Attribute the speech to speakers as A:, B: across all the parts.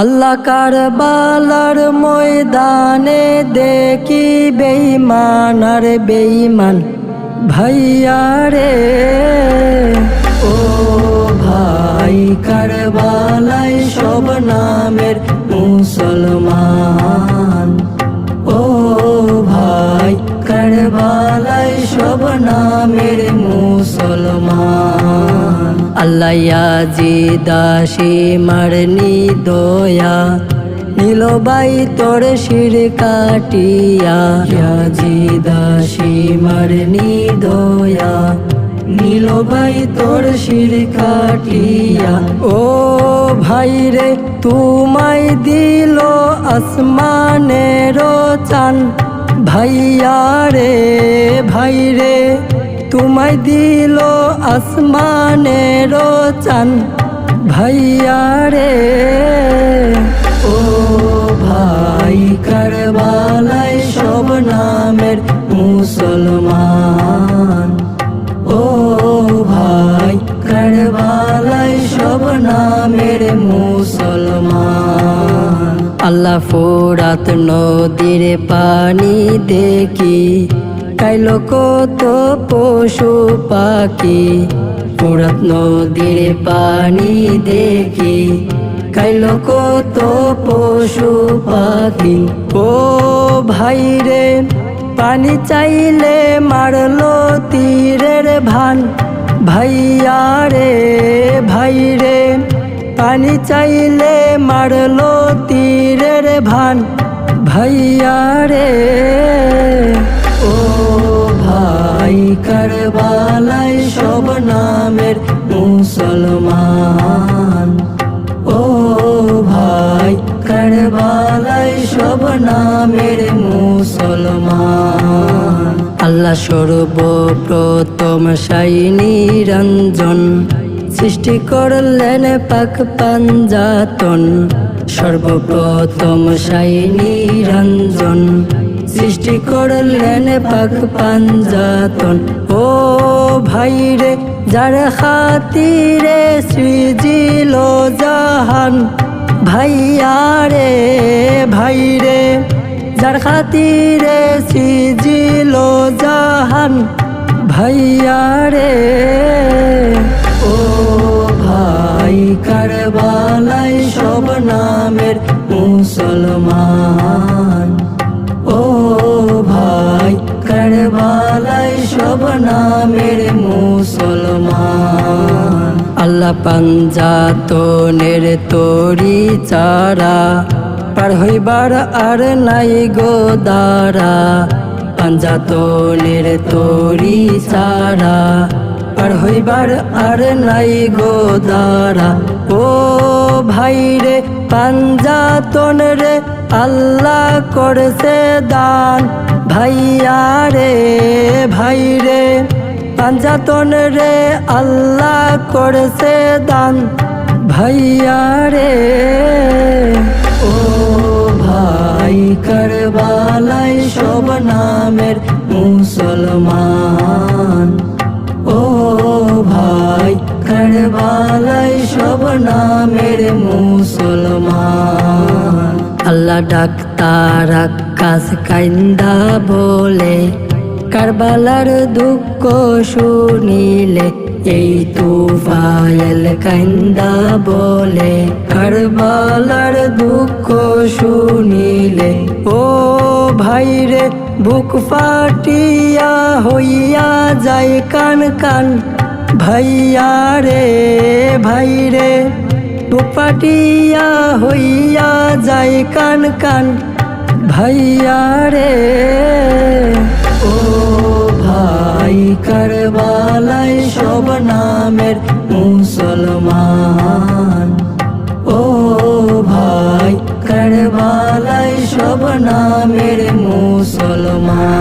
A: আল্লাহ কারবালার ময়দানে দেখি বেঈমান আর বেঈমান ভাইয়া রে। ও ভাই কারবালায় সব নামের মুসলমান, ও ভাই কারবালায় সব নামের মুসলমান। আল্লাহ ইয়াজিদাসি মারনি দয়া নীল বাই তোর শির কাটিয়া, ইয়াজিদাসি মারনি দয়া নীল বাই তোর শির কাটিয়া। ও ভাই রে তোমায় দিল আসমানের চান ভাইয়া রে, ভাই রে তোমায় দিল আসমানের চান ভাইয়া রে। ও ভাই কারবালায় সব নামের মুসলমান, ও ভাই কারবালায় সব নামের মুসলমান। আল্লাহ ফোরাত নদীর পানি দেখি কাইল কত পশু পাখি, ফোরাত নদীর পানি দেখি কাইল কত পশু পাখি। ও ভাই রে পানি চাইলে মারলো তীরের ভান ভাইয়া রে, ভাই রে পানি চাইলে মারলো তীরের ভান ভাইয়া রে। ও ভাই কারবালায় সব নামের মুসলমান, ও ভাই কারবালায় সব নামের মুসলমান। আল্লাহ সর্বপ্রথম সাই নিরঞ্জন সৃষ্টি করলেন পাক পাঞ্জাতন, সর্বপ্রথম সাই নিরঞ্জন সৃষ্টি করলেন পাক পাঞ্জাতন। ও ভাই রে যার খাতিরে সৃজিল জাহান ভাইয়া রে, ভাই রে যার খাতিরে সৃজিল জাহান ভাইয়া রে। ও ভাই কারবালায় সব নামের মুসলমান, ও ভাই কারবালায় সব নামের মুসলমান। আল্লাহ পাঞ্জাতনের তরি চারা পার হইবার আর নাই গো দারা, পাঞ্জাতনের তরি চারা পার হইবার আর নাই গো দারা। ও ভাই রে পাঞ্জাতন রে আল্লাহ করছে দান ভাইয়া রে, ভাই রে পাঞ্জাতন রে আল্লাহ করছে দান ভাইয়া রে। ও ভাই কারবালায় সব নামের মুসলমান, ও ভাই কারবালায় সব নামের মুসলমান। আল্লাহ ডাক্তার আকাশ কাইন্দা বলে কারবালার দুঃখ শুনিলে, এই তুফাইল কাইন্দা বলে কারবালার দুঃখ শুনিলে। ও ভাই রে বুক ফাটিয়া হইয়া যায় কান কান ভাইয়া রে, ভাই রে বুক ফাটিয়া হইয়া যায় কান কান ভাইয়া রে। ও ভাই কারবালায় সব নামের মুসলমান, ও ভাই কারবালায় সব নামের মুসলমান।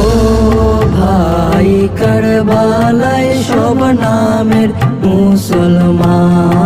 A: ও ভাই কারবালায় সব নামের মুসলমান।